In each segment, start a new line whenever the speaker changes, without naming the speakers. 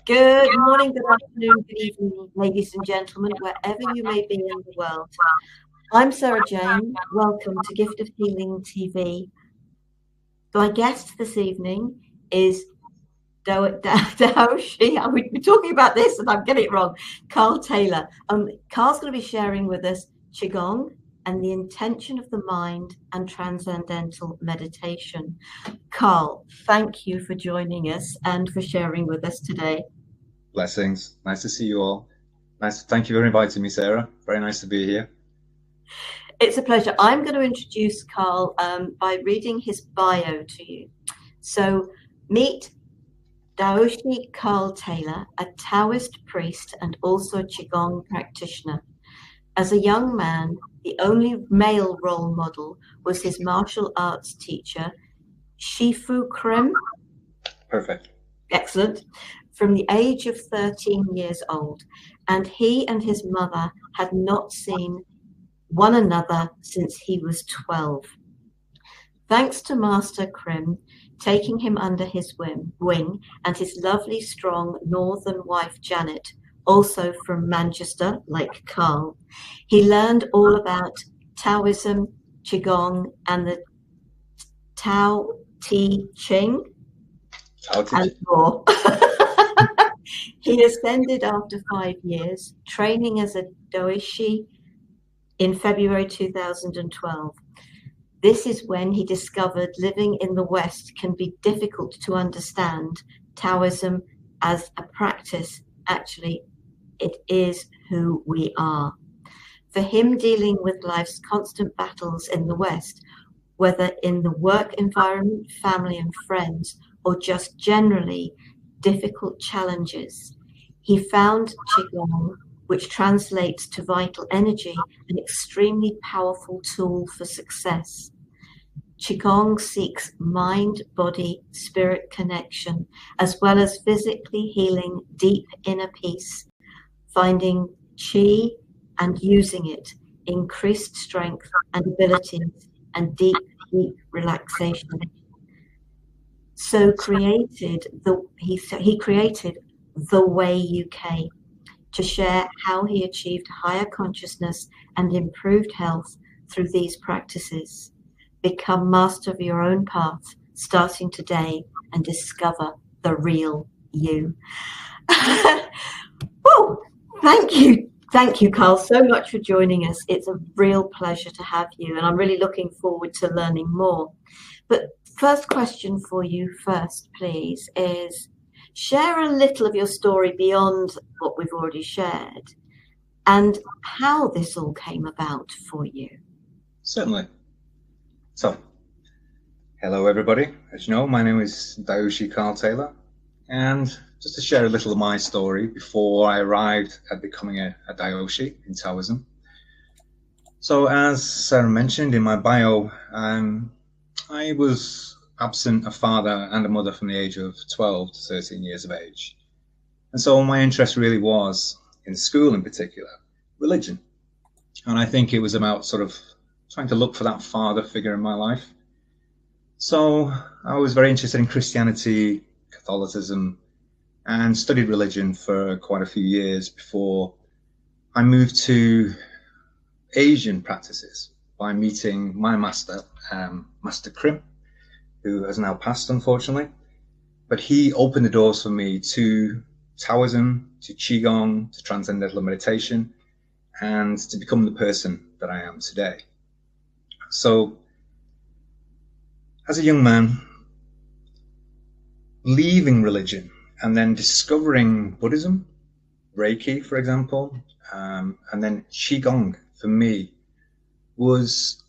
Good morning, good afternoon, good evening, ladies and gentlemen, wherever you may be in the world. I'm Sara Jane. Welcome to Gift of Healing TV. My guest this evening is Daoishi. We've been talking about this and I'm getting it wrong. Carl Taylor. Carl's going to be sharing with us Qigong and the intention of the mind and transcendental meditation. Carl, thank you for joining us and for sharing with us today.
Blessings. Nice to see you all. Thank you for inviting me, Sarah. Very nice to be here.
It's a pleasure. I'm going to introduce Carl by reading his bio to you. So meet Daoishi Carl Taylor, a Taoist priest and also a Qigong practitioner. As a young man, the only male role model was his martial arts teacher, Shifu Krim.
Perfect.
Excellent. From the age of 13 years old, and he and his mother had not seen one another since he was 12. Thanks to Master Krim taking him under his wing and his lovely, strong northern wife Janet, also from Manchester, like Carl, he learned all about Taoism, Qigong, and the Tao Te Ching, and more. He ascended after 5 years, training as a Daoishi in February 2012. This is when he discovered living in the West can be difficult to understand Taoism as a practice. Actually, it is who we are. For him, dealing with life's constant battles in the West, whether in the work environment, family and friends, or just generally difficult challenges, he found Qigong, which translates to vital energy, an extremely powerful tool for success. Qigong seeks mind, body, spirit connection, as well as physically healing deep inner peace, finding Qi and using it, increased strength and abilities, and deep, deep relaxation. So he created The Way UK to share how he achieved higher consciousness and improved health through these practices. Become master of your own path, starting today, and discover the real you. Woo! Thank you, Carl, so much for joining us. It's a real pleasure to have you, and I'm really looking forward to learning more. But first question for you first, please, is share a little of your story beyond what we've already shared and how this all came about for you.
Certainly. So, hello everybody. As you know, my name is Daoishi Carl Taylor, and just to share a little of my story before I arrived at becoming a Daoishi in Taoism. So, as Sarah mentioned in my bio, I was absent a father and a mother from the age of 12 to 13 years of age. And so my interest really was, in school in particular, religion. And I think it was about sort of trying to look for that father figure in my life. So I was very interested in Christianity, Catholicism, and studied religion for quite a few years before I moved to Asian practices by meeting my master, Master Krim, who has now passed, unfortunately. But he opened the doors for me to Taoism, to Qigong, to Transcendental Meditation, and to become the person that I am today. So, as a young man, leaving religion and then discovering Buddhism, Reiki, for example, and then Qigong, for me, was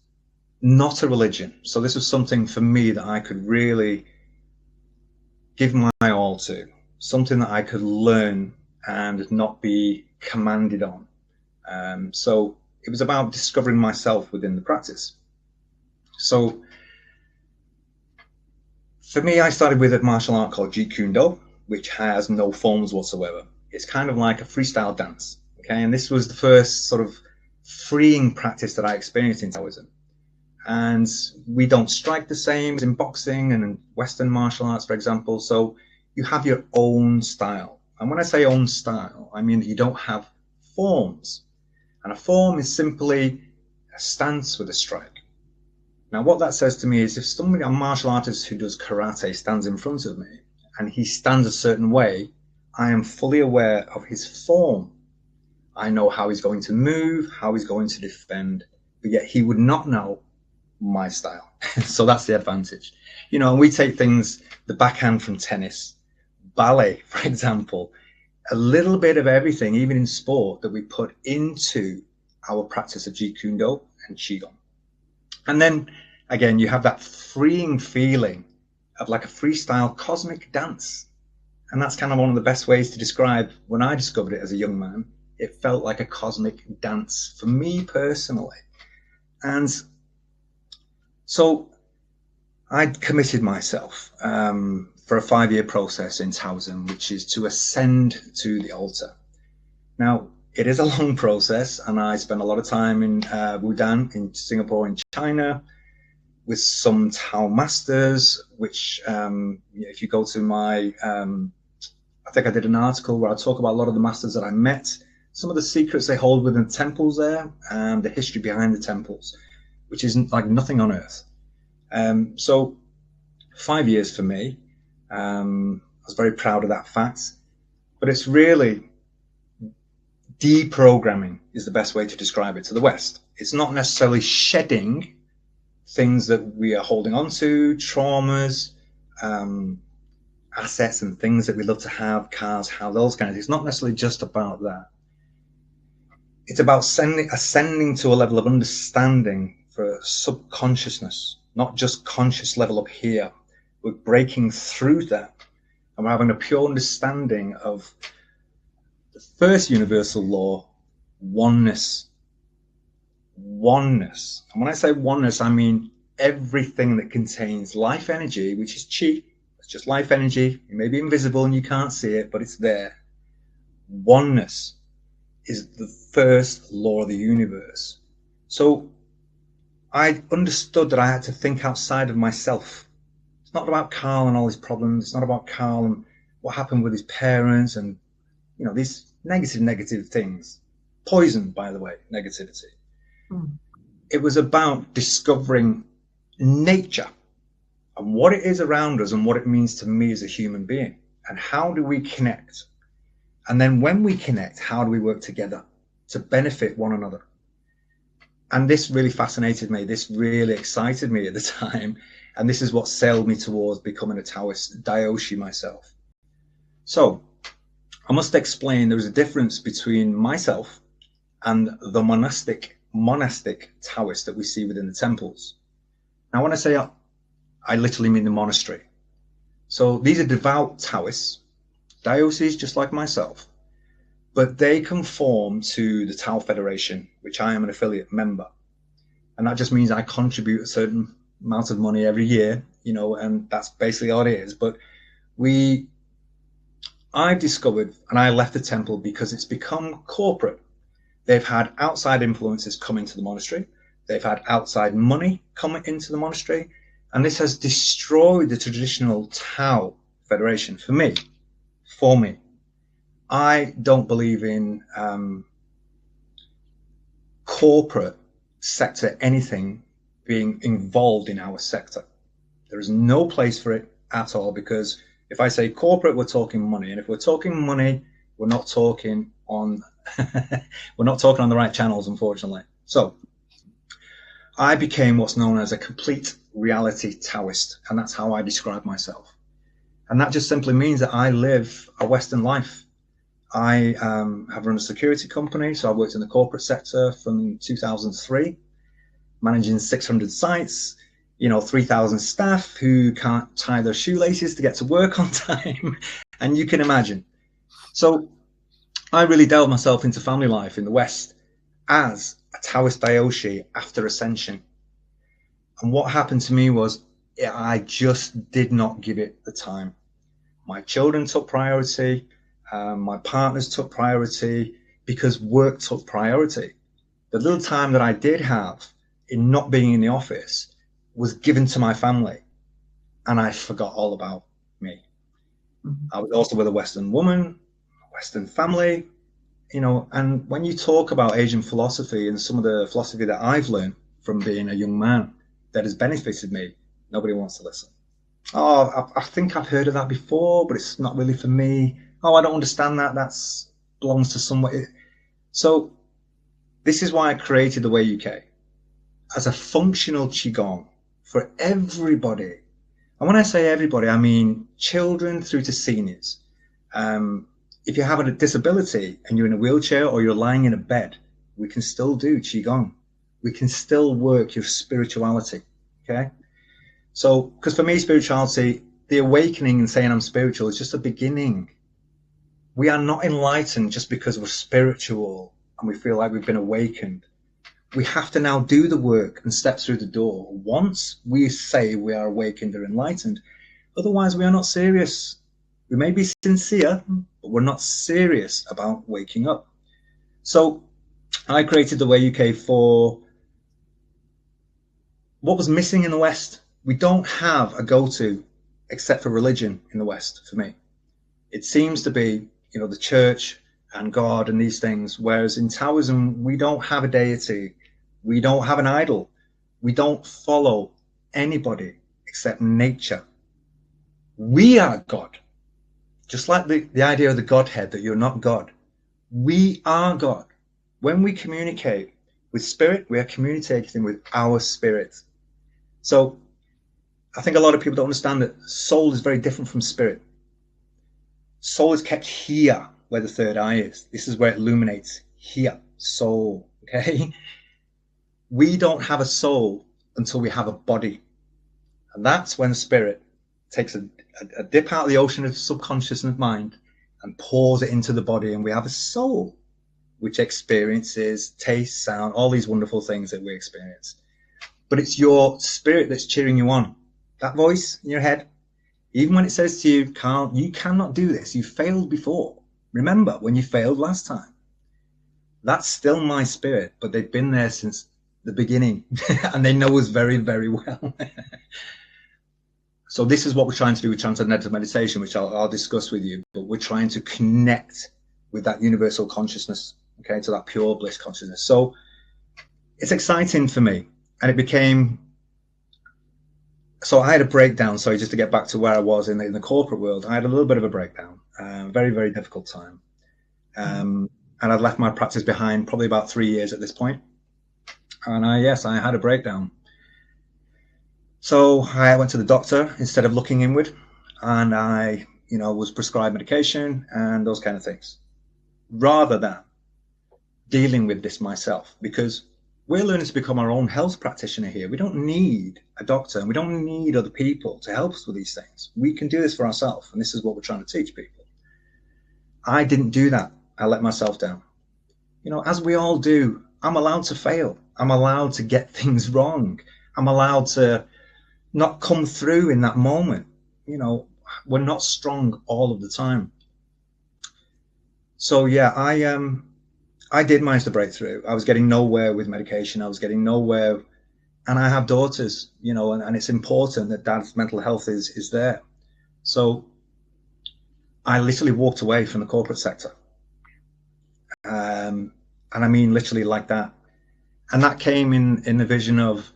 not a religion. So this was something for me that I could really give my all to, something that I could learn and not be commanded on. So it was about discovering myself within the practice. So for me, I started with a martial art called Jeet Kune Do, which has no forms whatsoever. It's kind of like a freestyle dance. Okay, and this was the first sort of freeing practice that I experienced in Taoism. And we don't strike the same as in boxing and in Western martial arts, for example. So you have your own style. And when I say own style, I mean that you don't have forms. And a form is simply a stance with a strike. Now, what that says to me is if somebody, a martial artist who does karate, stands in front of me and he stands a certain way, I am fully aware of his form. I know how he's going to move, how he's going to defend, but yet he would not know my style. So that's the advantage. You know, we take things, the backhand from tennis, ballet, for example, a little bit of everything, even in sport, that we put into our practice of Jeet Kune Do and Qigong. And then again, you have that freeing feeling of like a freestyle cosmic dance. And that's kind of one of the best ways to describe when I discovered it as a young man. It felt like a cosmic dance for me personally. And so I'd committed myself for a 5-year process in Taoism, which is to ascend to the altar. Now, it is a long process, and I spent a lot of time in Wudan, in Singapore, in China, with some Tao masters, which if you go to my, I think I did an article where I talk about a lot of the masters that I met, some of the secrets they hold within the temples there, and the history behind the temples, which is like nothing on earth. So 5 years for me. I was very proud of that fact, but it's really deprogramming is the best way to describe it to the West. It's not necessarily shedding things that we are holding on to, traumas, assets and things that we love to have, cars, how those kinds of things. It's not necessarily just about that. It's about ascending to a level of understanding for subconsciousness, not just conscious level up here. We're breaking through that, and we're having a pure understanding of the first universal law, oneness. Oneness. And when I say oneness, I mean everything that contains life energy, which is chi. It's just life energy. It may be invisible and you can't see it, but it's there. Oneness is the first law of the universe. So I understood that I had to think outside of myself. It's not about Carl and all his problems. It's not about Carl and what happened with his parents and, you know, these negative things. Poison, by the way, negativity. It was about discovering nature and what it is around us and what it means to me as a human being. And how do we connect? And then when we connect, how do we work together to benefit one another? And this really fascinated me. This really excited me at the time. And this is what sailed me towards becoming a Taoist Daoishi myself. So I must explain there is a difference between myself and the monastic Taoist that we see within the temples. Now, when I say I literally mean the monastery. So these are devout Taoists, Daoishis just like myself, but they conform to the Tao Federation, which I am an affiliate member. And that just means I contribute a certain amount of money every year, you know, and that's basically all it is. But I've discovered, and I left the temple because it's become corporate. They've had outside influences come into the monastery. They've had outside money come into the monastery. And this has destroyed the traditional Tao Federation for me. I don't believe in corporate sector anything being involved in our sector. There is no place for it at all, because if I say corporate, we're talking money. And if we're talking money, we're not talking on we're not talking on the right channels, unfortunately. So I became what's known as a complete reality Taoist, and that's how I describe myself. And that just simply means that I live a Western life. I have run a security company, so I worked in the corporate sector from 2003, managing 600 sites, you know, 3,000 staff who can't tie their shoelaces to get to work on time. And you can imagine. So I really delved myself into family life in the West as a Taoist Daoishi after ascension. And what happened to me was I just did not give it the time. My children took priority. My partners took priority because work took priority. The little time that I did have in not being in the office was given to my family, and I forgot all about me. I was also with a Western woman. Western family, you know, and when you talk about Asian philosophy and some of the philosophy that I've learned from being a young man that has benefited me, nobody wants to listen. Oh, I think I've heard of that before, but it's not really for me. Oh, I don't understand that. That's belongs to somebody. So this is why I created the Way UK as a functional Qigong for everybody. And when I say everybody, I mean children through to seniors. If you have a disability and you're in a wheelchair or you're lying in a bed, we can still do Qigong. We can still work your spirituality, okay? So, because for me, spirituality, the awakening and saying I'm spiritual is just a beginning. We are not enlightened just because we're spiritual and we feel like we've been awakened. We have to now do the work and step through the door once we say we are awakened or enlightened. Otherwise, we are not serious. We may be sincere, but we're not serious about waking up. So I created the Way UK for what was missing in the West. We don't have a go-to except for religion in the West, for me. It seems to be, you know, the church and God and these things, whereas in Taoism, we don't have a deity. We don't have an idol. We don't follow anybody except nature. We are God. Just like the idea of the Godhead, that you're not God. We are God. When we communicate with spirit, we are communicating with our spirit. So I think a lot of people don't understand that soul is very different from spirit. Soul is kept here, where the third eye is. This is where it illuminates, here, soul, okay? We don't have a soul until we have a body. And that's when spirit takes a dip out of the ocean of subconscious and mind and pours it into the body, and we have a soul which experiences taste, sound, all these wonderful things that we experience. But it's your spirit that's cheering you on. That voice in your head, even when it says to you, Carl, you cannot do this, you failed before. Remember when you failed last time. That's still my spirit, but they've been there since the beginning and they know us very, very well. So this is what we're trying to do with Transcendental Meditation, which I'll discuss with you, but we're trying to connect with that universal consciousness, okay, to that pure bliss consciousness. So it's exciting for me. And it became, so I had a breakdown. So just to get back to where I was in the corporate world, I had a little bit of a breakdown, very, very difficult time. And I'd left my practice behind probably about 3 years at this point. And I had a breakdown. So I went to the doctor instead of looking inward, and I, was prescribed medication and those kind of things, rather than dealing with this myself, because we're learning to become our own health practitioner here. We don't need a doctor and we don't need other people to help us with these things. We can do this for ourselves, and this is what we're trying to teach people. I didn't do that. I let myself down. As we all do, I'm allowed to fail. I'm allowed to get things wrong. I'm allowed to not come through in that moment. We're not strong all of the time. So yeah, I did manage to break through. I was getting nowhere with medication. I was getting nowhere. And I have daughters, and it's important that dad's mental health is there. So I literally walked away from the corporate sector. And I mean, literally like that. And that came in the vision of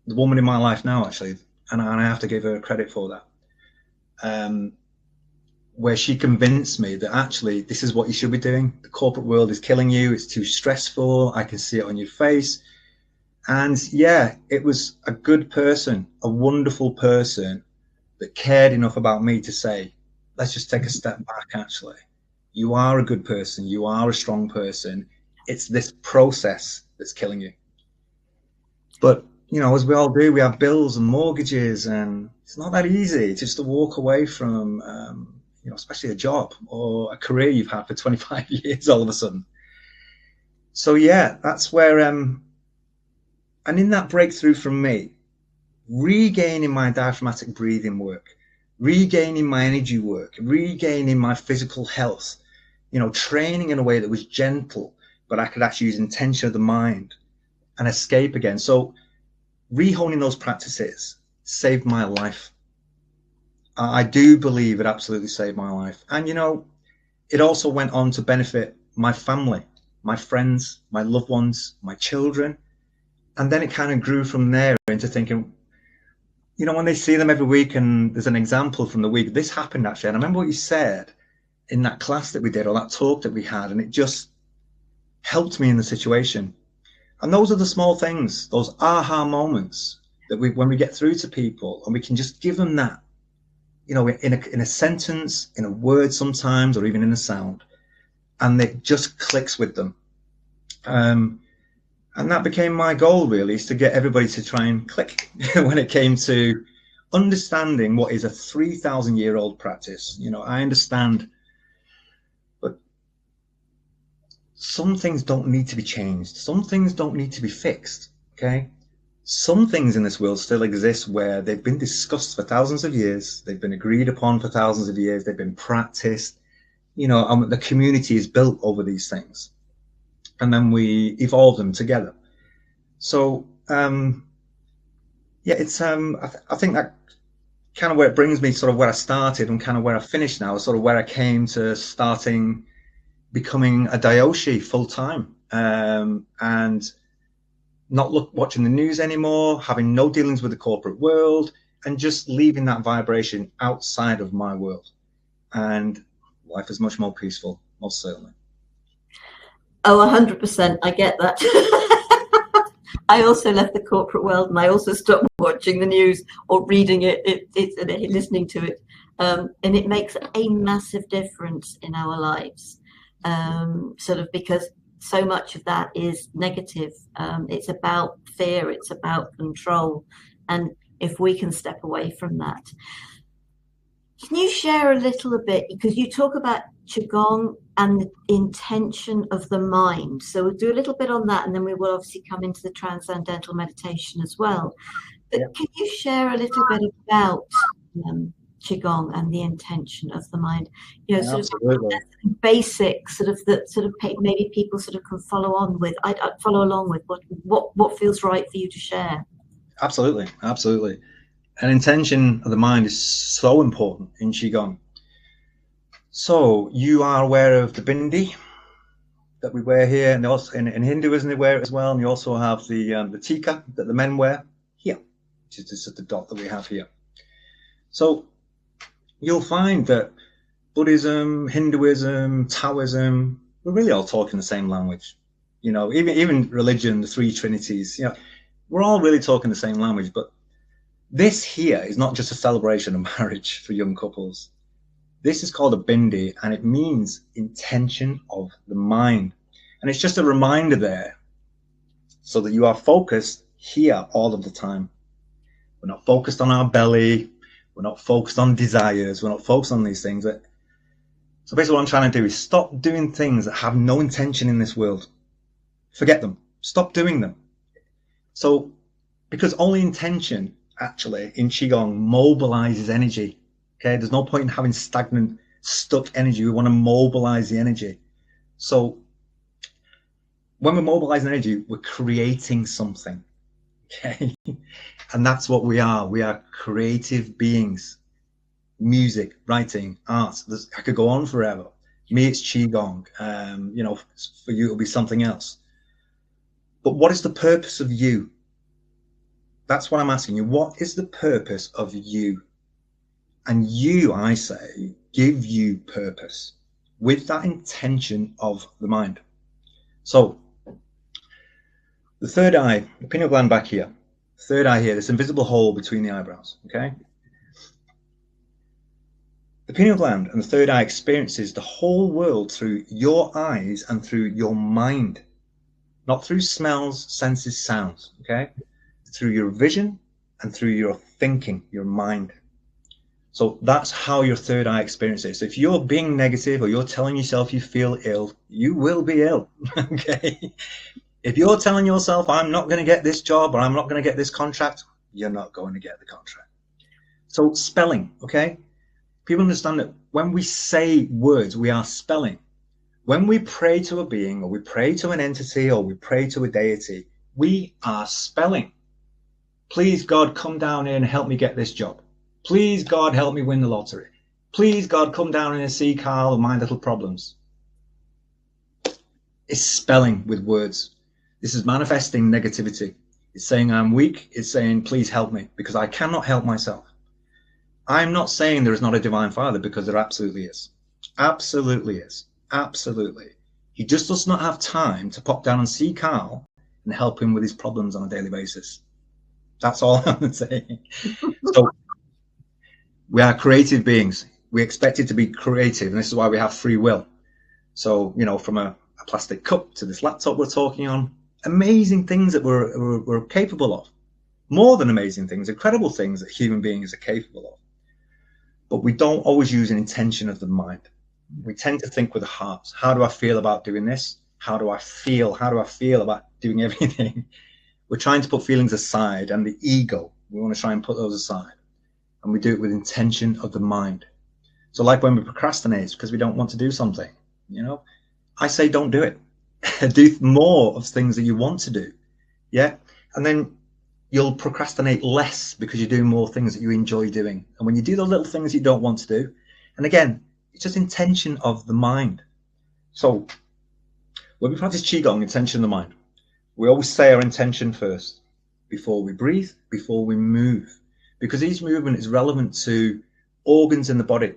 the woman in my life now, actually. And I have to give her credit for that. Where she convinced me that actually this is what you should be doing. The corporate world is killing you. It's too stressful. I can see it on your face. And yeah, it was a good person, a wonderful person that cared enough about me to say, let's just take a step back, actually. You are a good person. You are a strong person. It's this process that's killing you. But, as we all do, we have bills and mortgages, and it's not that easy just to walk away from, especially a job or a career you've had for 25 years all of a sudden. So yeah, that's where, and in that breakthrough from me, regaining my diaphragmatic breathing work, regaining my energy work, regaining my physical health, training in a way that was gentle, but I could actually use intention of the mind and escape again. So rehoning those practices saved my life. I do believe it absolutely saved my life. And, it also went on to benefit my family, my friends, my loved ones, my children. And then it kind of grew from there into thinking, you know, when they see them every week and there's an example from the week, this happened actually. And I remember what you said in that class that we did, or that talk that we had, and it just helped me in the situation. And those are the small things, those aha moments that when we get through to people and we can just give them that, you know, in a sentence, in a word sometimes, or even in a sound, and it just clicks with them. And that became my goal, really, is to get everybody to try and click when it came to understanding what is a 3,000-year-old practice. You know, I understand, but some things don't need to be changed. Some things don't need to be fixed, okay? Some things in this world still exist where they've been discussed for thousands of years. They've been agreed upon for thousands of years. They've been practiced. You know, the community is built over these things. And then we evolve them together. So, yeah, it's, I think that kind of where it brings me, sort of where I started and kind of where I finished now, sort of where I came to becoming a Daoishi full time, and not watching the news anymore, having no dealings with the corporate world, and just leaving that vibration outside of my world. And life is much more peaceful, most certainly.
Oh, 100%. I get that. I also left the corporate world, and I also stopped watching the news or reading it, listening to it. And it makes a massive difference in our lives, sort of, because so much of that is negative. It's about fear, it's about control. And if we can step away from that. Can you share a little bit, because you talk about Qigong and the intention of the mind. So we'll do a little bit on that, and then we will obviously come into the Transcendental Meditation as well. But can you share a little bit about Qigong and the intention of the mind? You know, sort of basic, sort of that, sort of maybe people sort of can follow on with. I'd follow along with what feels right for you to share.
Absolutely, absolutely. An intention of the mind is so important in Qigong. So you are aware of the bindi that we wear here, and also in Hinduism they wear it as well. And you also have the tika that the men wear here, which is just the dot that we have here. So you'll find that Buddhism, Hinduism, Taoism, we're really all talking the same language. You know, even religion, the three trinities, you know, we're all really talking the same language. But this here is not just a celebration of marriage for young couples. This is called a bindi, and it means intention of the mind. And it's just a reminder there so that you are focused here all of the time. We're not focused on our belly. We're not focused on desires. We're not focused on these things. So basically what I'm trying to do is stop doing things that have no intention in this world. Forget them. Stop doing them. So, because only intention actually in Qigong mobilizes energy. Okay, there's no point in having stagnant, stuck energy. We want to mobilize the energy. So when we're mobilizing energy, we're creating something. Okay, and that's what we are. We are creative beings. Music, writing, art. I could go on forever. Me, it's Qigong. You know, for you, it'll be something else. But what is the purpose of you? That's what I'm asking you. What is the purpose of you? And you, I say, give you purpose with that intention of the mind. So the third eye, the pineal gland back here, third eye here, this invisible hole between the eyebrows, okay? The pineal gland and the third eye experiences the whole world through your eyes and through your mind, not through smells, senses, sounds, okay? Through your vision and through your thinking, your mind. So that's how your third eye experiences. So if you're being negative or you're telling yourself you feel ill, you will be ill, okay? If you're telling yourself, I'm not going to get this job or I'm not going to get this contract, you're not going to get the contract. So spelling, okay? People understand that when we say words, we are spelling. When we pray to a being or we pray to an entity or we pray to a deity, we are spelling. Please, God, come down here and help me get this job. Please, God, help me win the lottery. Please, God, come down and see Carl and my little problems. It's spelling with words. This is manifesting negativity. It's saying I'm weak. It's saying, please help me, because I cannot help myself. I'm not saying there is not a divine father, because there absolutely is. Absolutely is. Absolutely. He just does not have time to pop down and see Carl and help him with his problems on a daily basis. That's all I'm saying. So we are creative beings. We expect it to be creative, and this is why we have free will. So, you know, from a plastic cup to this laptop we're talking on, amazing things that we're capable of. More than amazing things, incredible things that human beings are capable of. But we don't always use an intention of the mind. We tend to think with the heart. How do I feel about doing this? How do I feel? How do I feel about doing everything? We're trying to put feelings aside, and the ego, we want to try and put those aside. And we do it with intention of the mind. So like when we procrastinate, it's because we don't want to do something, you know, I say, don't do it. Do more of things that you want to do. Yeah. And then you'll procrastinate less because you're doing more things that you enjoy doing. And when you do the little things you don't want to do, and again, it's just intention of the mind. So when we practice Qigong, intention of the mind, we always say our intention first before we breathe, before we move, because each movement is relevant to organs in the body.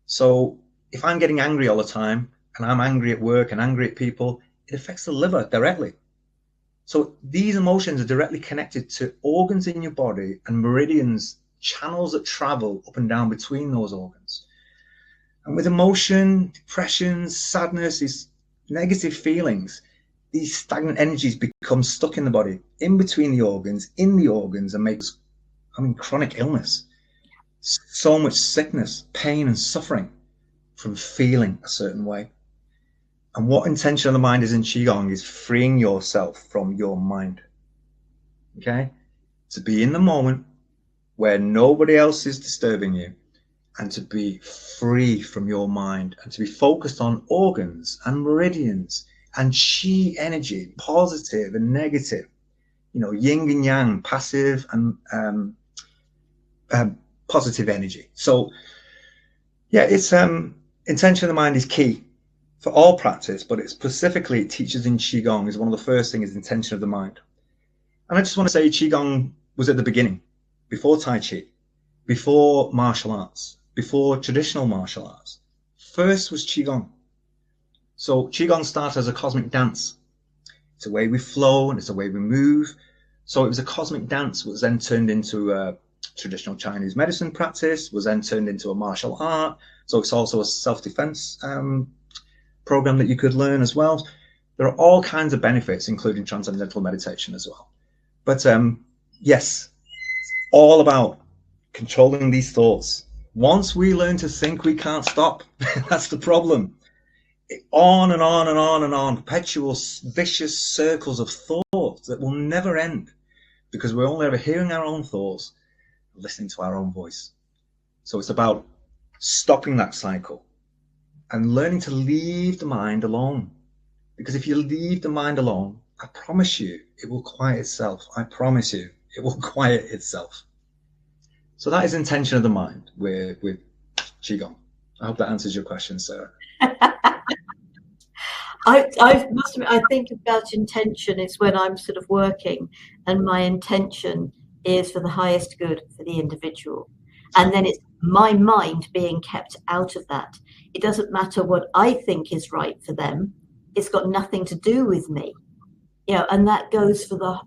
So if I'm getting angry all the time, and I'm angry at work and angry at people, it affects the liver directly. So these emotions are directly connected to organs in your body and meridians, channels that travel up and down between those organs. And with emotion, depression, sadness, these negative feelings, these stagnant energies become stuck in the body, in between the organs, in the organs, and makes, chronic illness. So much sickness, pain, and suffering from feeling a certain way. And what intention of the mind is in Qigong is freeing yourself from your mind. Okay? To be in the moment where nobody else is disturbing you, and to be free from your mind, and to be focused on organs and meridians and Qi energy, positive and negative, you know, yin and yang, passive and positive energy. So yeah, it's intention of the mind is key for all practice, but it specifically teaches in Qigong is one of the first things is intention of the mind. And I just want to say Qigong was at the beginning, before Tai Chi, before martial arts, before traditional martial arts. First was Qigong. So Qigong started as a cosmic dance. It's a way we flow and it's a way we move. So it was a cosmic dance, was then turned into a traditional Chinese medicine practice, was then turned into a martial art. So it's also a self-defense program that you could learn as well. There are all kinds of benefits, including transcendental meditation as well. But yes, all about controlling these thoughts. Once we learn to think, we can't stop. That's the problem. On and on and on and on, perpetual vicious circles of thoughts that will never end, because we're only ever hearing our own thoughts, listening to our own voice. So it's about stopping that cycle and learning to leave the mind alone. Because if you leave the mind alone, I promise you, it will quiet itself. I promise you, it will quiet itself. So that is intention of the mind with Qigong. I hope that answers your question, Sarah.
I must admit, I think about intention is when I'm sort of working and my intention is for the highest good for the individual. And then it's my mind being kept out of that. It doesn't matter what I think is right for them. It's got nothing to do with me. You know, and that goes for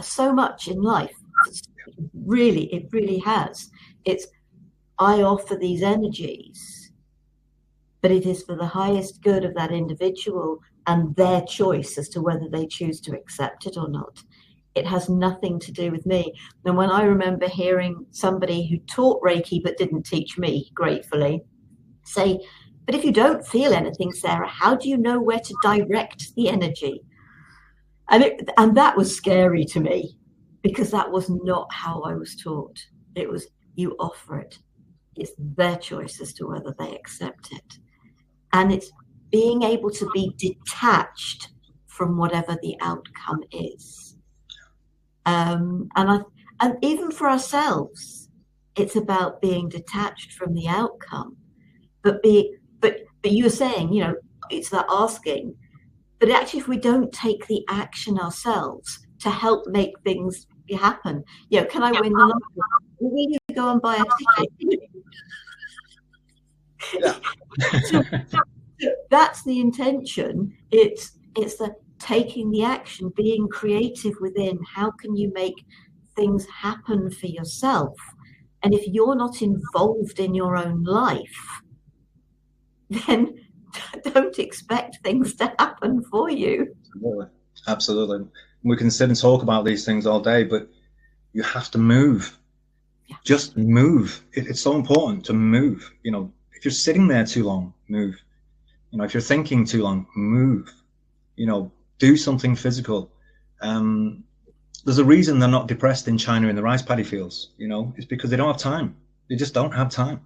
so much in life. It really has. It's, I offer these energies, but it is for the highest good of that individual and their choice as to whether they choose to accept it or not. It has nothing to do with me. And when I remember hearing somebody who taught Reiki but didn't teach me, gratefully, say, but if you don't feel anything, Sarah, how do you know where to direct the energy? And that was scary to me, because that was not how I was taught. It was, you offer it. It's their choice as to whether they accept it. And it's being able to be detached from whatever the outcome is. And even for ourselves, It's about being detached from the outcome. But you were saying, you know, it's that asking. But actually, if we don't take the action ourselves to help make things happen, you know, can I win the lottery? We need to go and buy a ticket.
Yeah.
So that's the intention. It's the taking the action, being creative within. How can you make things happen for yourself? And if you're not involved in your own life, then don't expect things to happen for you.
Absolutely. We can sit and talk about these things all day, but you have to move.
Yeah.
Just move. It's so important to move. You know, if you're sitting there too long, move. You know, if you're thinking too long, move. You know, do something physical. There's a reason they're not depressed in China in the rice paddy fields. You know, it's because they don't have time. They just don't have time.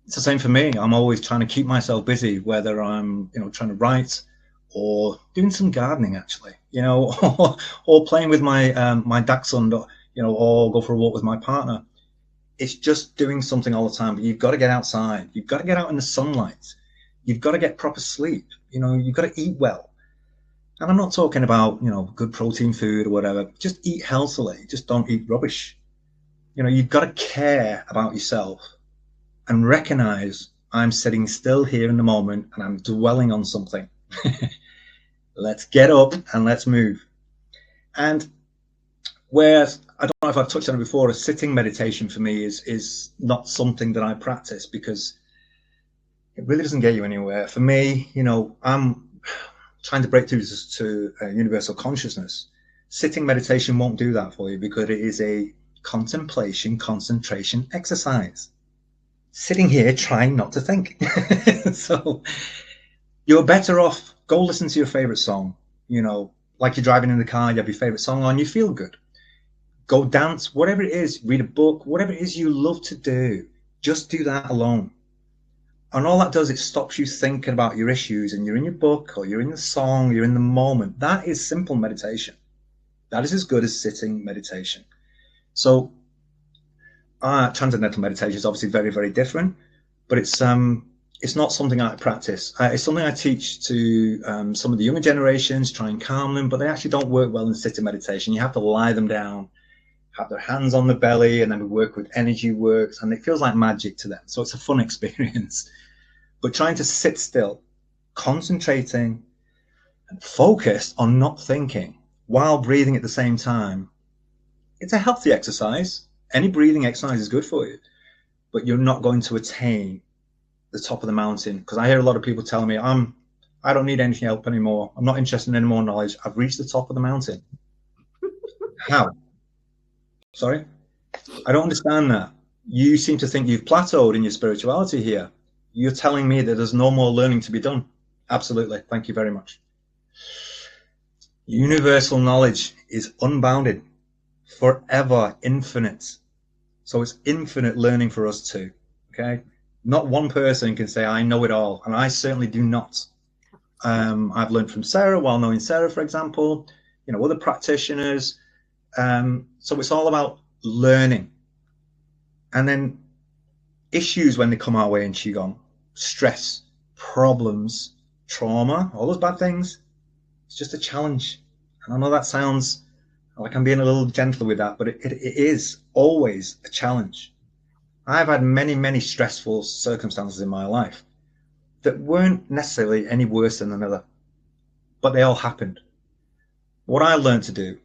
It's the same for me. I'm always trying to keep myself busy, whether I'm, you know, trying to write or doing some gardening, actually, you know, or playing with my my dachshund, you know, or go for a walk with my partner. It's just doing something all the time. But you've got to get outside. You've got to get out in the sunlight. You've got to get proper sleep. You know, you've got to eat well. And I'm not talking about, you know, good protein food or whatever. Just eat healthily. Just don't eat rubbish. You know, you've got to care about yourself and recognize I'm sitting still here in the moment and I'm dwelling on something. Let's get up and let's move. And whereas, I don't know if I've touched on it before, a sitting meditation for me is not something that I practice because it really doesn't get you anywhere. For me, you know, I'm trying to break through to universal consciousness. Sitting meditation won't do that for you because it is a contemplation, concentration exercise. Sitting here trying not to think. So you're better off, go listen to your favorite song. You know, like you're driving in the car, you have your favorite song on, you feel good. Go dance, whatever it is, read a book, whatever it is you love to do, just do that alone. And all that does, it stops you thinking about your issues and you're in your book or you're in the song, you're in the moment. That is simple meditation. That is as good as sitting meditation. So Transcendental Meditation is obviously very, very different, but it's not something I practice. It's something I teach to some of the younger generations, try and calm them, but they actually don't work well in sitting meditation. You have to lie them down, have their hands on the belly, and then we work with energy works, and it feels like magic to them. So it's a fun experience. But trying to sit still, concentrating, and focused on not thinking while breathing at the same time, it's a healthy exercise. Any breathing exercise is good for you, but you're not going to attain the top of the mountain. Because I hear a lot of people telling me, I don't need any help anymore. I'm not interested in any more knowledge. I've reached the top of the mountain. How? Sorry? I don't understand that. You seem to think you've plateaued in your spirituality here. You're telling me that there's no more learning to be done. Absolutely. Thank you very much. Universal knowledge is unbounded, forever, infinite. So it's infinite learning for us too. Okay? Not one person can say, I know it all. And I certainly do not. I've learned from Sarah, while knowing Sarah, for example, you know, other practitioners. So it's all about learning. And then issues when they come our way in Qigong, stress, problems, trauma, all those bad things, it's just a challenge. And I know that sounds like I'm being a little gentler with that, but it is always a challenge. I've had many, many stressful circumstances in my life that weren't necessarily any worse than another, but they all happened. What I learned to do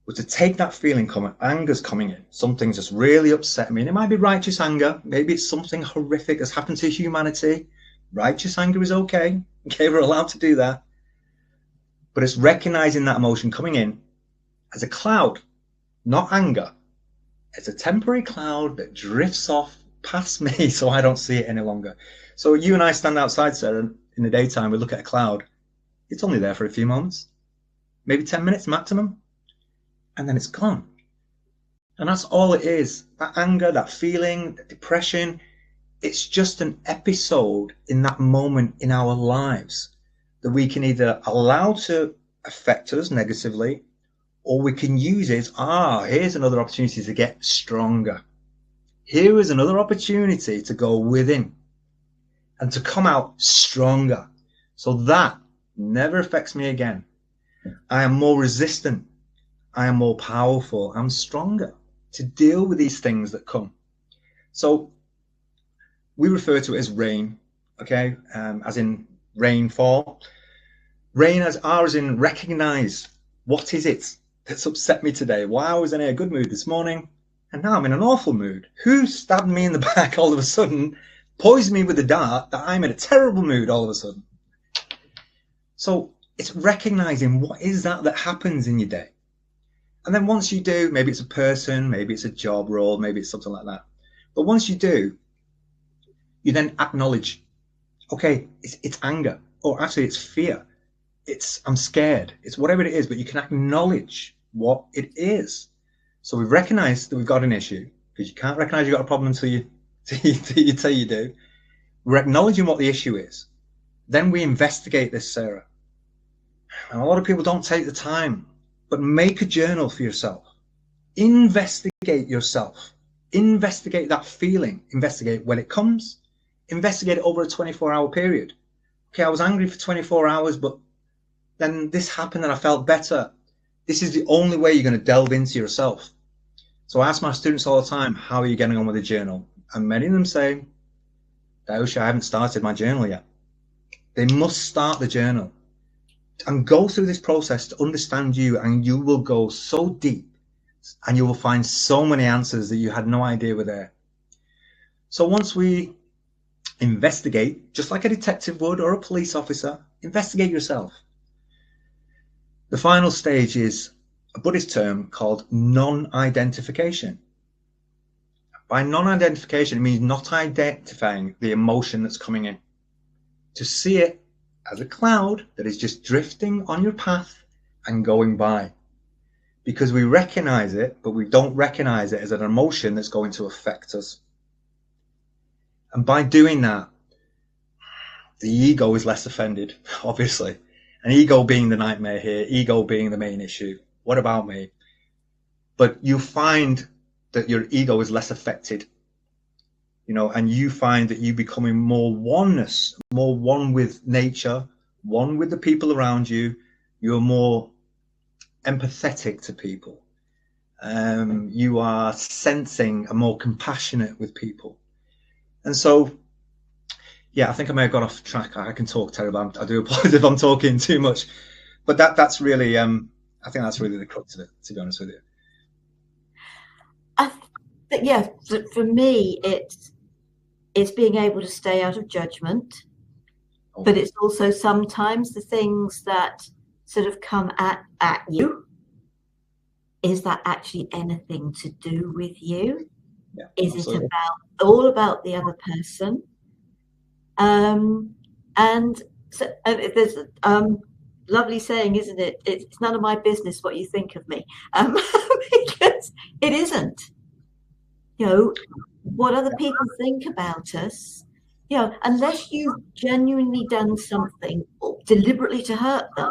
was to take that feeling coming, anger's coming in, something just really upset me, and it might be righteous anger, maybe it's something horrific that's happened to humanity. Righteous anger is okay, we're allowed to do that. But it's recognizing that emotion coming in as a cloud, not anger. It's a temporary cloud that drifts off past me so I don't see it any longer. So you and I stand outside, Sarah, in the daytime, we look at a cloud. It's only there for a few moments, maybe 10 minutes maximum, and then it's gone. And that's all it is. That anger, that feeling, that depression, it's just an episode in that moment in our lives that we can either allow to affect us negatively, or we can use it, here's another opportunity to get stronger. here is another opportunity to go within and to come out stronger. So that never affects me again. I am more resistant. I am more powerful. I'm stronger to deal with these things that come. So we refer to it as rain, okay, as in rainfall. Rain as in recognize, what is it that's upset me today? Why I was in a good mood this morning, and now I'm in an awful mood. Who stabbed me in the back all of a sudden, poisoned me with a dart, that I'm in a terrible mood all of a sudden? So it's recognizing what is that happens in your day. And then once you do, maybe it's a person, maybe it's a job role, maybe it's something like that. But once you do, you then acknowledge, okay, it's anger, or actually it's fear. It's I'm scared. It's whatever it is, but you can acknowledge what it is. So we've recognized that we've got an issue, because you can't recognize you've got a problem until you do. We're acknowledging what the issue is. Then we investigate this, Sarah. And a lot of people don't take the time, but make a journal for yourself. Investigate yourself. Investigate that feeling. Investigate when it comes. Investigate it over a 24-hour period. Okay, I was angry for 24 hours, but then this happened and I felt better. This is the only way you're going to delve into yourself. So I ask my students all the time, how are you getting on with the journal? And many of them say, Daoishi, I haven't started my journal yet. They must start the journal and go through this process to understand you, and you will go so deep and you will find so many answers that you had no idea were there. So once we investigate, just like a detective would or a police officer, investigate yourself. The final stage is a Buddhist term called non-identification. By non-identification, it means not identifying the emotion that's coming in. To see it as a cloud that is just drifting on your path and going by. Because we recognize it, but we don't recognize it as an emotion that's going to affect us. And by doing that, the ego is less offended, obviously. And ego being the nightmare here, ego being the main issue. What about me? But you find that your ego is less affected, you know, and you find that you becoming more oneness, more one with nature, one with the people around you. You're more empathetic to people. You are sensing and more compassionate with people. And so, yeah, I think I may have got off track. I can talk terrible. I do apologize if I'm talking too much, but that's really, I think that's really the crux of it, to be honest with you.
Yeah, for me, it's being able to stay out of judgment, but it's also sometimes the things that sort of come at you. Is that actually anything to do with you?
Yeah,
is
absolutely.
It all about the other person? And so there's a lovely saying, isn't it? It's none of my business what you think of me, because it isn't. You know, what other people think about us, you know, unless you've genuinely done something deliberately to hurt them,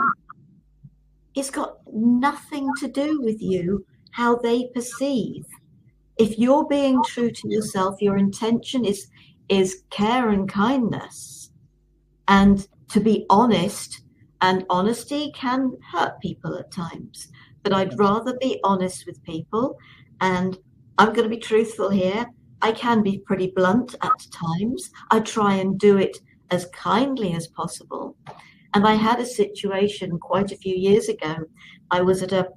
it's got nothing to do with you, how they perceive. If you're being true to yourself, your intention is care and kindness, and to be honest, and honesty can hurt people at times, but I'd rather be honest with people. And I'm going to be truthful here. I can be pretty blunt at times. I try and do it as kindly as possible. And I had a situation quite a few years ago. I was at a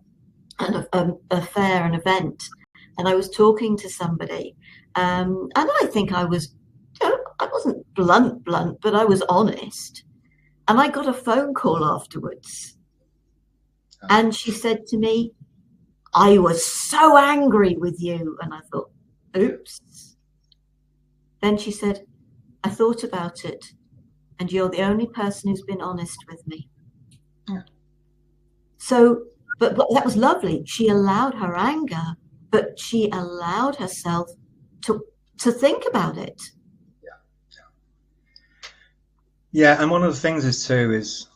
fair, an event, and I was talking to somebody, and I think I was, you know, I wasn't blunt, but I was honest. And I got a phone call afterwards, and she said to me, I was so angry with you. And I thought, oops. Then she said, I thought about it, and you're the only person who's been honest with me.
Yeah.
So, but that was lovely. She allowed her anger, but she allowed herself to think about it.
Yeah, and one of the things is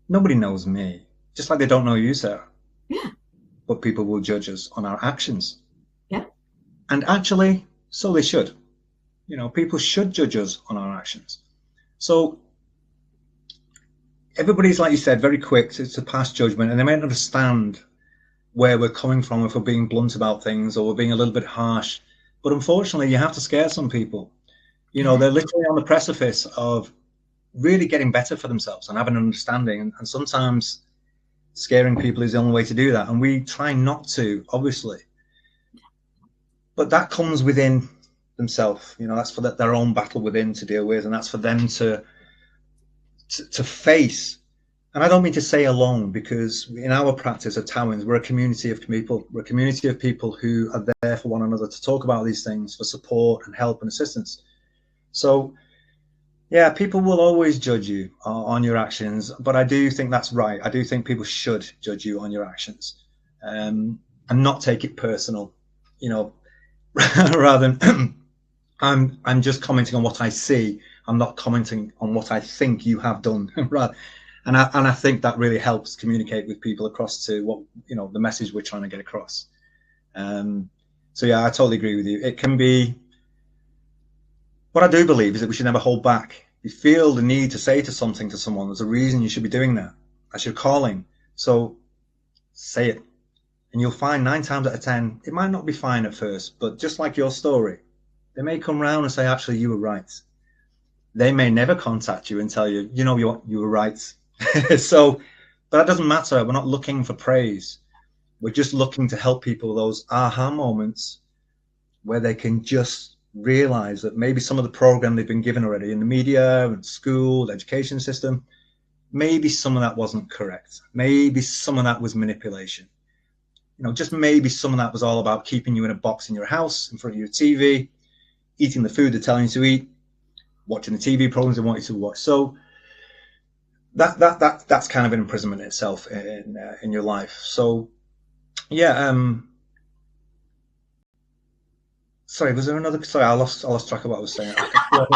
nobody knows me, just like they don't know you, Sarah.
Yeah.
But people will judge us on our actions.
Yeah.
And actually, so they should. You know, people should judge us on our actions. So everybody's, like you said, very quick to pass judgment, and they may not understand where we're coming from if we're being blunt about things or we're being a little bit harsh. But unfortunately, you have to scare some people. You know, they're literally on the precipice of really getting better for themselves and having an understanding. And sometimes scaring people is the only way to do that. And we try not to, obviously. But that comes within themselves. You know, that's for their own battle within to deal with. And that's for them to face. And I don't mean to say alone, because in our practice at Towins, we're a community of people. We're a community of people who are there for one another to talk about these things, for support and help and assistance. So, yeah, people will always judge you on your actions, but I do think that's right. I do think people should judge you on your actions, and not take it personal. You know, rather than I'm just commenting on what I see. I'm not commenting on what I think you have done. Right. And I think that really helps communicate with people across to what, you know, the message we're trying to get across. So yeah, I totally agree with you. It can be, what I do believe is that we should never hold back. You feel the need to say to something to someone, there's a reason you should be doing that. That's your calling. So say it. And you'll find 9 times out of 10, it might not be fine at first, but just like your story, they may come round and say, actually, you were right. They may never contact you and tell you, you know, you were right. So, but that doesn't matter. We're not looking for praise. We're just looking to help people, those aha moments where they can just realize that maybe some of the program they've been given already in the media and school, the education system, maybe some of that wasn't correct. Maybe some of that was manipulation. You know, just maybe some of that was all about keeping you in a box in your house, in front of your TV, eating the food they're telling you to eat, watching the TV programs they want you to watch. So that's kind of an imprisonment itself in your life. So yeah. Sorry, was there another? Sorry, I lost track of what I was saying. I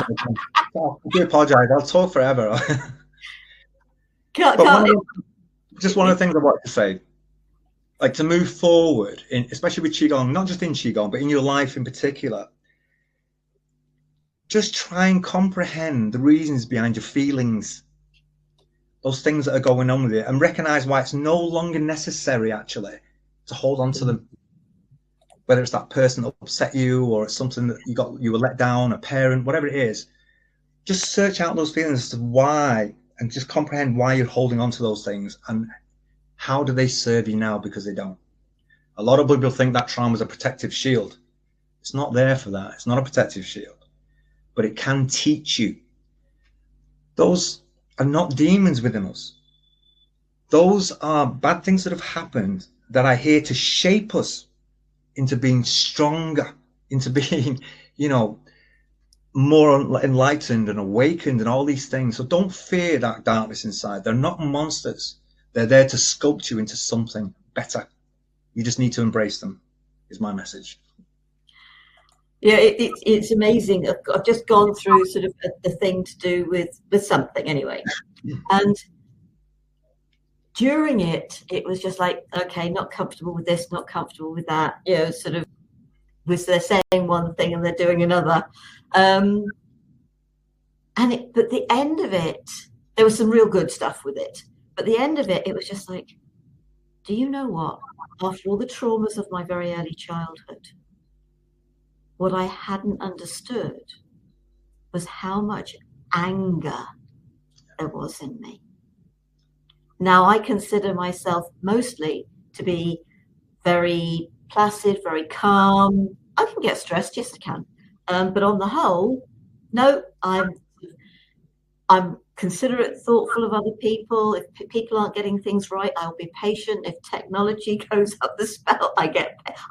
do apologize. I'll talk forever. Just one of the things I wanted to say, like to move forward, especially with Qigong, not just in Qigong, but in your life in particular, just try and comprehend the reasons behind your feelings, those things that are going on with it, and recognize why it's no longer necessary actually to hold on to them. Whether it's that person that upset you, or it's something that you were let down, a parent, whatever it is, just search out those feelings as to why, and just comprehend why you're holding on to those things and how do they serve you now, because they don't. A lot of people think that trauma is a protective shield. It's not there for that. It's not a protective shield, but it can teach you. Those are not demons within us. Those are bad things that have happened that are here to shape us into being stronger, into being, you know, more enlightened and awakened and all these things. So don't fear that darkness inside. They're not monsters. They're there to sculpt you into something better. You just need to embrace them, is my message.
Yeah, it's amazing. I've just gone through sort of a thing to do with something anyway. And during it was just like, okay, not comfortable with this, not comfortable with that, you know, sort of, was they're saying one thing and they're doing another. But the end of it, there was some real good stuff with it. But the end of it, it was just like, do you know what? After all the traumas of my very early childhood, what I hadn't understood was how much anger there was in me. Now, I consider myself mostly to be very placid, very calm. I can get stressed, yes, I can. But on the whole, no, I'm considerate, thoughtful of other people. If people aren't getting things right, I'll be patient. If technology goes up the spout,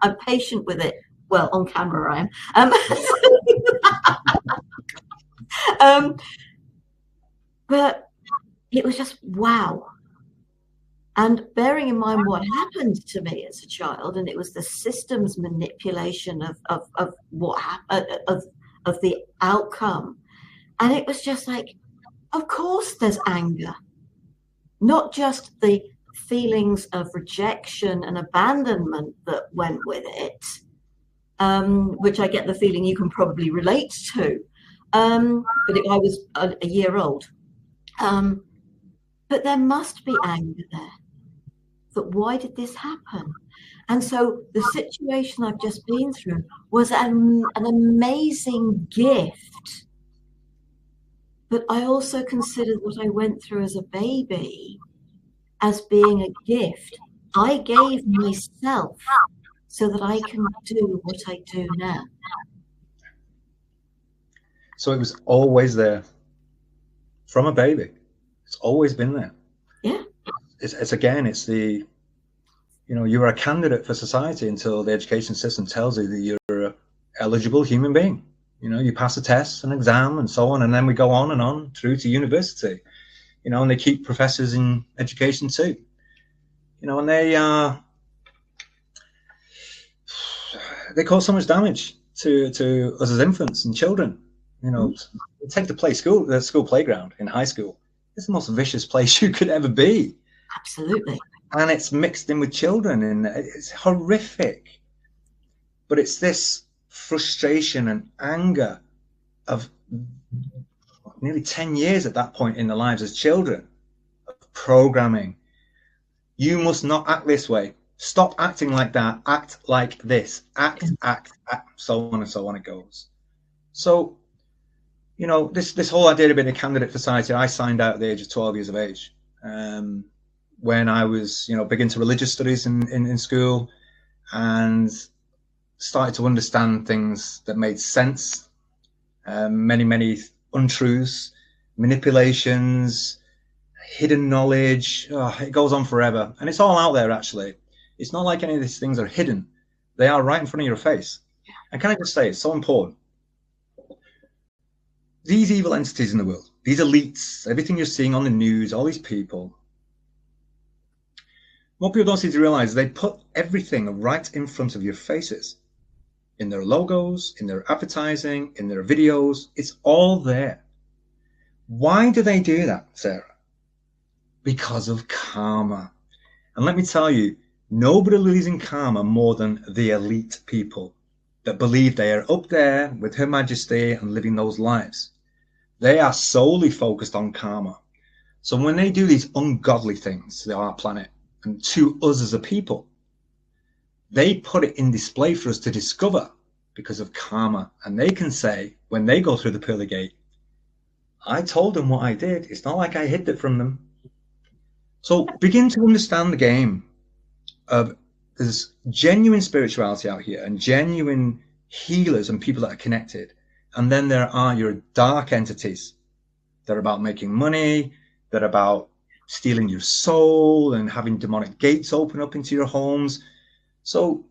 I'm patient with it. Well, on camera I am. But it was just wow. And bearing in mind what happened to me as a child, and it was the system's manipulation of what happened, of the outcome, and it was just like, of course, there's anger, not just the feelings of rejection and abandonment that went with it, which I get the feeling you can probably relate to. But I was a year old. But there must be anger there. But why did this happen? And so the situation I've just been through was an amazing gift. But I also considered what I went through as a baby as being a gift I gave myself so that I can do what I do now.
So it was always there from a baby. It's always been there.
Yeah.
It's the, you're a candidate for society until the education system tells you that you're an eligible human being. You pass a test, an exam, and so on, and then we go on and on through to university. And they keep professors in education too. And they cause so much damage to us as infants and children. Take the school playground in high school. It's the most vicious place you could ever be.
Absolutely.
And it's mixed in with children, and it's horrific. But it's this frustration and anger of nearly 10 years at that point in their lives as children, of programming. You must not act this way. Stop acting like that. Act like this. Act, so on and so on it goes. So, this whole idea of being a candidate for society, I signed out at the age of 12 years of age. When I was, big into religious studies in school, and started to understand things that made sense. Many untruths, manipulations, hidden knowledge. It goes on forever. And it's all out there, actually. It's not like any of these things are hidden. They are right in front of your face. And can I just say, it's so important. These evil entities in the world, these elites, everything you're seeing on the news, all these people, what people don't seem to realize is they put everything right in front of your faces. In their logos, in their advertising, in their videos, it's all there. Why do they do that, Sarah? Because of karma. And let me tell you, nobody lives in karma more than the elite people that believe they are up there with Her Majesty and living those lives. They are solely focused on karma. So when they do these ungodly things to our planet and to us as a people, they put it in display for us to discover because of karma. And they can say, when they go through the pearly gate, I told them what I did. It's not like I hid it from them. So begin to understand the game of there's genuine spirituality out here and genuine healers and people that are connected. And then there are your dark entities that are about making money, that are about stealing your soul and having demonic gates open up into your homes. So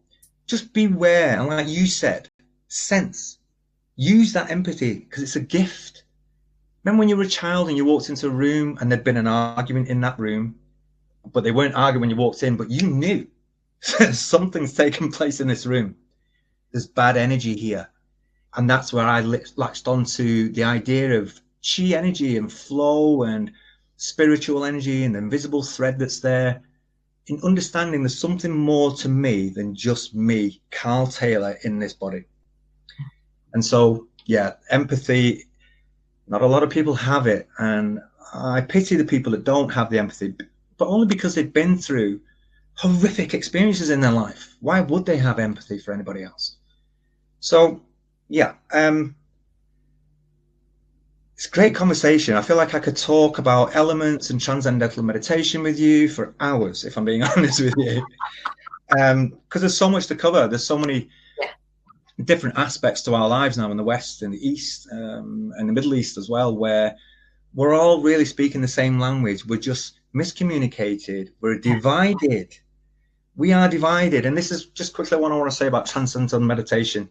just beware. And like you said, sense. Use that empathy because it's a gift. Remember when you were a child and you walked into a room and there'd been an argument in that room, but they weren't arguing when you walked in, but you knew something's taken place in this room. There's bad energy here. And that's where I latched onto the idea of chi energy and flow and spiritual energy and the invisible thread that's there, in understanding there's something more to me than just me, Carl Taylor, in this body. And so, yeah, empathy, not a lot of people have it. And I pity the people that don't have the empathy, but only because they've been through horrific experiences in their life. Why would they have empathy for anybody else? So, yeah, it's a great conversation. I feel like I could talk about elements and transcendental meditation with you for hours, if I'm being honest with you, because there's so much to cover. There's so many different aspects to our lives now in the West, in the East, and the Middle East as well, where we're all really speaking the same language. We're just miscommunicated. We're divided. We are divided. And this is just quickly what I want to say about transcendental meditation.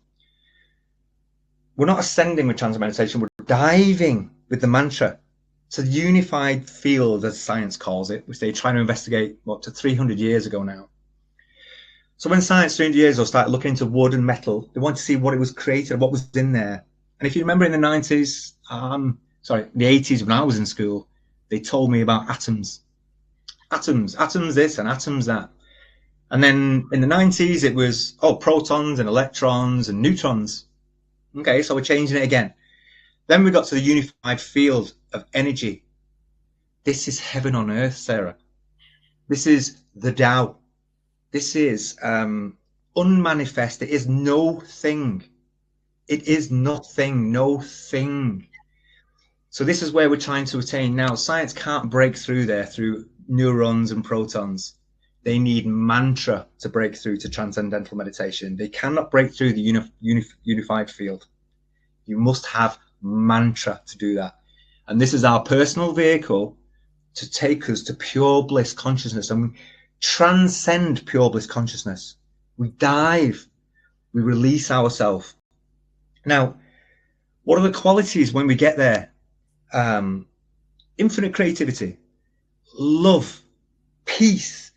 We're not ascending with transcendental meditation. We're diving with the mantra. It's a unified field, as science calls it, which they try to investigate, up to 300 years ago now. So when science 300 years ago started looking into wood and metal, they wanted to see what it was created, what was in there. And if you remember in the 90s, the 80s when I was in school, they told me about atoms. Atoms this and atoms that. And then in the 90s, it was, protons and electrons and neutrons. Okay, so we're changing it again. Then we got to the unified field of energy. This is heaven on earth, Sarah. This is the Tao. This is unmanifest. It is no thing. It is nothing, no thing. So this is where we're trying to attain now. Science can't break through there through neurons and protons. They need mantra to break through to transcendental meditation. They cannot break through the unified field. You must have mantra to do that. And this is our personal vehicle to take us to pure bliss consciousness. And we transcend pure bliss consciousness. We dive. We release ourselves. Now, what are the qualities when we get there? Infinite creativity, love, peace,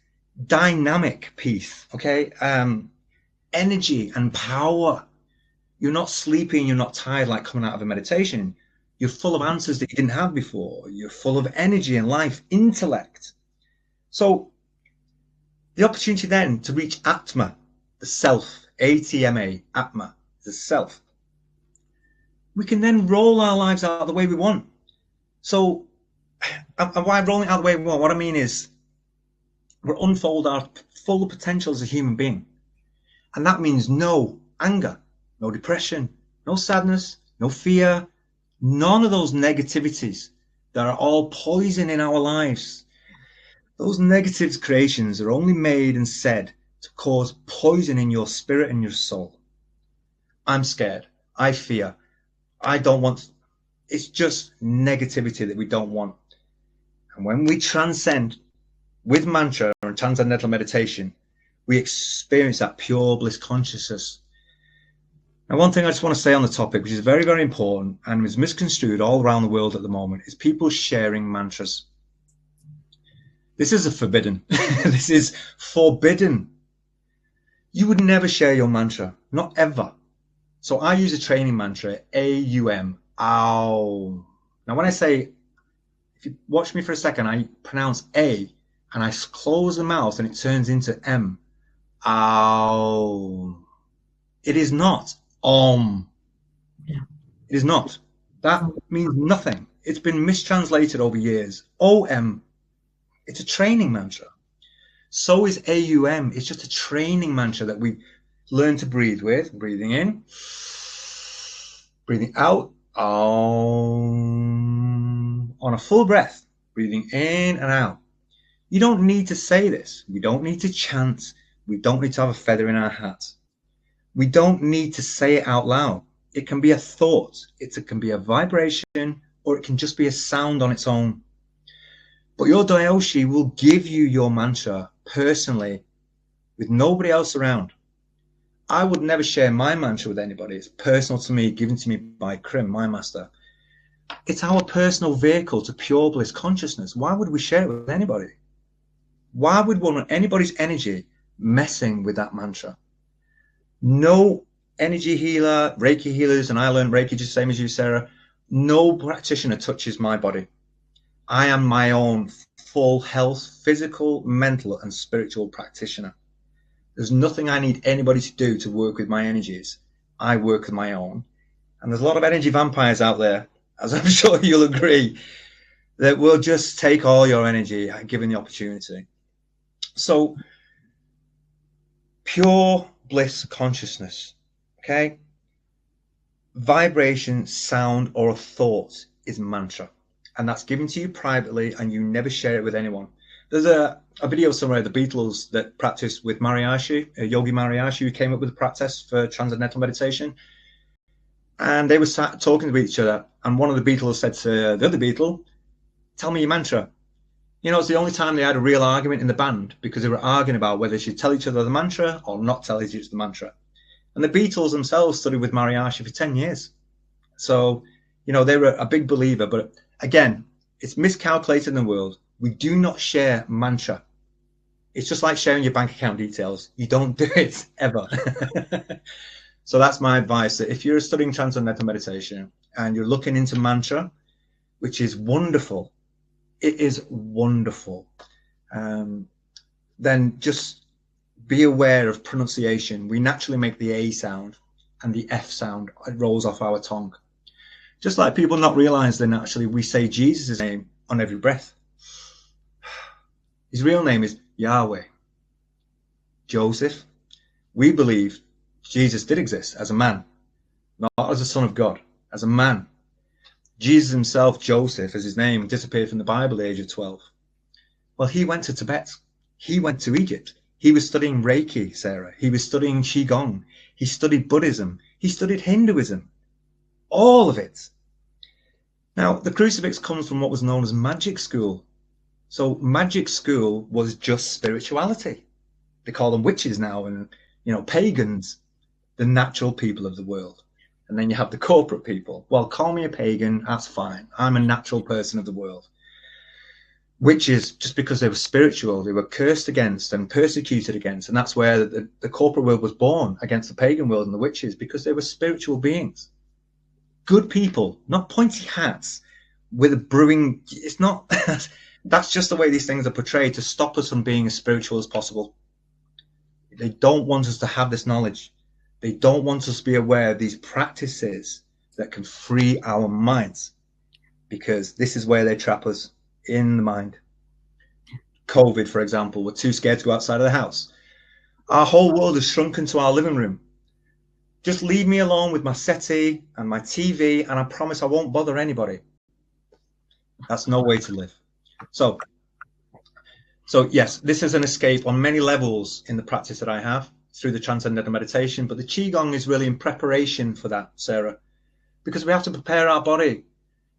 dynamic peace, okay? Energy and power. You're not sleeping, you're not tired like coming out of a meditation. You're full of answers that you didn't have before. You're full of energy and life, intellect. So the opportunity then to reach Atma, the self, ATMA, Atma, the self. We can then roll our lives out the way we want. So, and why rolling out the way we want? What I mean is, we unfold our full potential as a human being. And that means no anger, no depression, no sadness, no fear, none of those negativities that are all poison in our lives. Those negative creations are only made and said to cause poison in your spirit and your soul. I'm scared. I fear. I don't want. It's just negativity that we don't want. And when we transcend with mantra and transcendental meditation, we experience that pure bliss consciousness. Now, one thing I just want to say on the topic, which is very, very important and is misconstrued all around the world at the moment, is people sharing mantras. This is a forbidden. This is forbidden. You would never share your mantra, not ever. So I use a training mantra, AUM, ow. Now, when I say, if you watch me for a second, I pronounce A and I close the mouth and it turns into M. Ow. It is not Om.
Yeah.
It is not. That means nothing. It's been mistranslated over years. OM. It's a training mantra. So is AUM. It's just a training mantra that we learn to breathe with. Breathing in, breathing out, on a full breath, breathing in and out. You don't need to say this. We don't need to chant. We don't need to have a feather in our hat. We don't need to say it out loud. It can be a thought. It can be a vibration, or it can just be a sound on its own. But your Daoishi will give you your mantra personally with nobody else around. I would never share my mantra with anybody. It's personal to me, given to me by Krim, my master. It's our personal vehicle to pure bliss consciousness. Why would we share it with anybody? Why would we want anybody's energy messing with that mantra? No energy healer, Reiki healers, and I learned Reiki just the same as you, Sarah. No practitioner touches my body. I am my own full health, physical, mental, and spiritual practitioner. There's nothing I need anybody to do to work with my energies. I work with my own. And there's a lot of energy vampires out there, as I'm sure you'll agree, that will just take all your energy given the opportunity. So, pure bliss consciousness, okay? Vibration, sound, or a thought is mantra. And that's given to you privately, and you never share it with anyone. There's a video somewhere of the Beatles that practiced with Mariachi, Yogi Mariachi, who came up with a practice for transcendental meditation. And they were sat talking to each other, and one of the Beatles said to the other Beatle, "Tell me your mantra." You know, it's the only time they had a real argument in the band, because they were arguing about whether they should tell each other the mantra or not tell each other the mantra. And the Beatles themselves studied with Mariachi for 10 years. So, you know, they were a big believer. But again, it's miscalculated in the world. We do not share mantra. It's just like sharing your bank account details. You don't do it ever. So that's my advice, that if you're studying transcendental meditation and you're looking into mantra, which is wonderful, it is wonderful, then just be aware of pronunciation. We naturally make the A sound and the F sound. It rolls off our tongue. Just like people not realizing actually we say Jesus' name on every breath. His real name is Yahweh. Joseph. We believe Jesus did exist as a man, not as a son of God, as a man. Jesus himself, Joseph, as his name, disappeared from the Bible at the age of 12. Well, he went to Tibet. He went to Egypt. He was studying Reiki, Sarah. He was studying Qigong. He studied Buddhism. He studied Hinduism. All of it. Now, the crucifix comes from what was known as magic school. So magic school was just spirituality. They call them witches now and, pagans, the natural people of the world. And then you have the corporate people. Well, call me a pagan, that's fine. I'm a natural person of the world. Witches, just because they were spiritual, they were cursed against and persecuted against. And that's where the corporate world was born, against the pagan world and the witches, because they were spiritual beings. Good people, not pointy hats with a brewing. It's not, that's just the way these things are portrayed to stop us from being as spiritual as possible. They don't want us to have this knowledge. They don't want us to be aware of these practices that can free our minds, because this is where they trap us, in the mind. COVID, for example, we're too scared to go outside of the house. Our whole world is shrunken to our living room. Just leave me alone with my settee and my TV, and I promise I won't bother anybody. That's no way to live. So yes, this is an escape on many levels in the practice that I have through the Transcendental Meditation, but the Qigong is really in preparation for that, Sarah, because we have to prepare our body,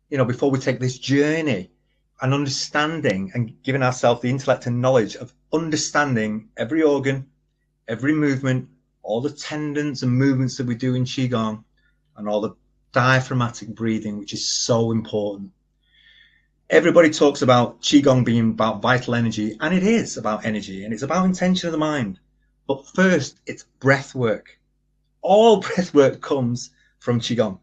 before we take this journey and understanding and giving ourselves the intellect and knowledge of understanding every organ, every movement, all the tendons and movements that we do in Qigong, and all the diaphragmatic breathing, which is so important. Everybody talks about Qigong being about vital energy, and it is about energy, and it's about intention of the mind. But first, it's breath work. All breath work comes from Qigong.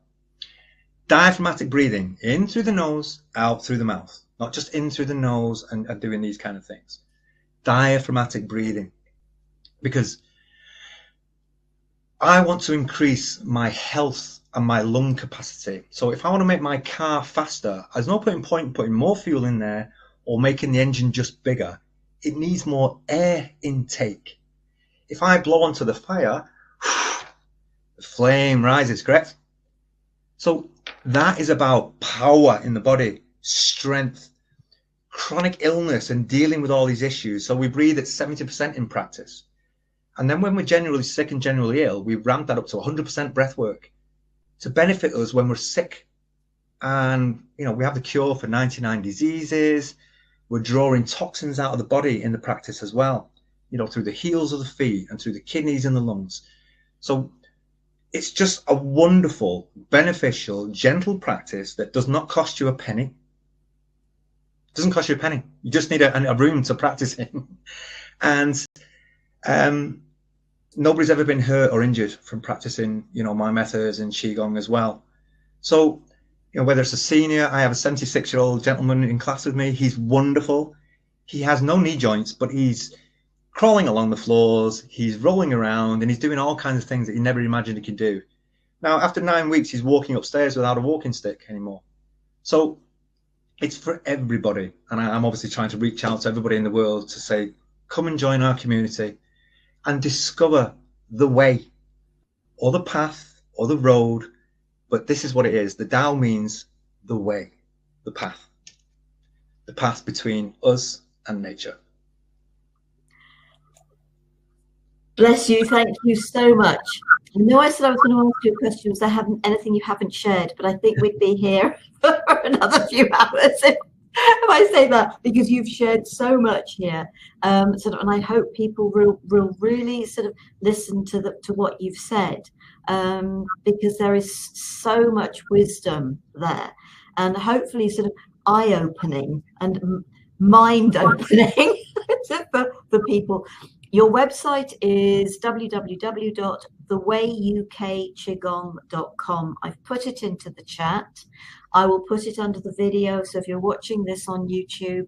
Diaphragmatic breathing, in through the nose, out through the mouth. Not just in through the nose and doing these kind of things. Diaphragmatic breathing. Because I want to increase my health and my lung capacity. So if I want to make my car faster, there's no point in putting more fuel in there or making the engine just bigger. It needs more air intake. If I blow onto the fire, the flame rises, correct? So that is about power in the body, strength, chronic illness, and dealing with all these issues. So we breathe at 70% in practice. And then when we're generally sick and generally ill, we ramp that up to 100% breath work to benefit us when we're sick. And, we have the cure for 99 diseases. We're drawing toxins out of the body in the practice as well, through the heels of the feet and through the kidneys and the lungs. So it's just a wonderful, beneficial, gentle practice that does not cost you a penny. It doesn't cost you a penny. You just need a room to practice in. And nobody's ever been hurt or injured from practicing, my methods in Qigong as well. So, whether it's a senior, I have a 76-year-old gentleman in class with me. He's wonderful. He has no knee joints, but he's crawling along the floors, he's rolling around, and he's doing all kinds of things that he never imagined he could do. Now, after 9 weeks, he's walking upstairs without a walking stick anymore. So it's for everybody. And I'm obviously trying to reach out to everybody in the world to say, come and join our community and discover the way or the path or the road. But this is what it is. The Tao means the way, the path between us and nature.
Bless you. Thank you so much. I know I said I was going to ask you a question because I haven't anything you haven't shared, but I think we'd be here for another few hours if I say that, because you've shared so much here. And I hope people will really sort of listen to what you've said, because there is so much wisdom there, and hopefully sort of eye-opening and mind-opening for people. Your website is www.thewayukqigong.com. I've put it into the chat. I will put it under the video. So if you're watching this on YouTube,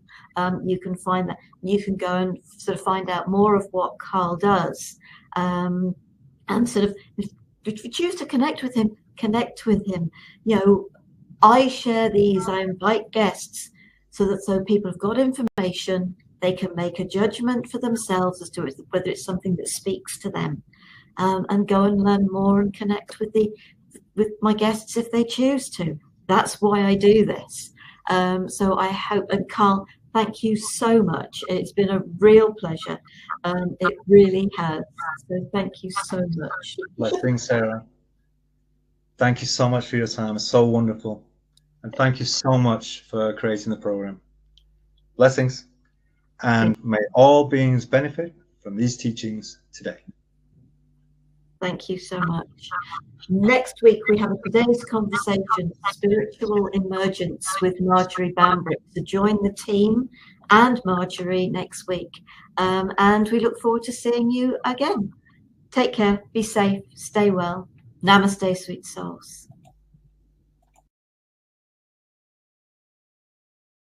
you can find that. You can go and sort of find out more of what Carl does. And sort of, if you choose to connect with him, connect with him. You know, I share these, I invite guests so people have got information. They can make a judgment for themselves as to whether it's something that speaks to them, and go and learn more and connect with my guests if they choose to. That's why I do this. So I hope, and Carl, thank you so much. It's been a real pleasure. It really has. So thank you so much.
Blessings, Sarah. Thank you so much for your time. It's so wonderful. And thank you so much for creating the program. Blessings. And may all beings benefit from these teachings today.
Thank you so much. Next week, we have today's conversation, Spiritual Emergence, with Marjorie Bambrick. So join the team and Marjorie next week. And we look forward to seeing you again. Take care, be safe, stay well. Namaste, sweet souls.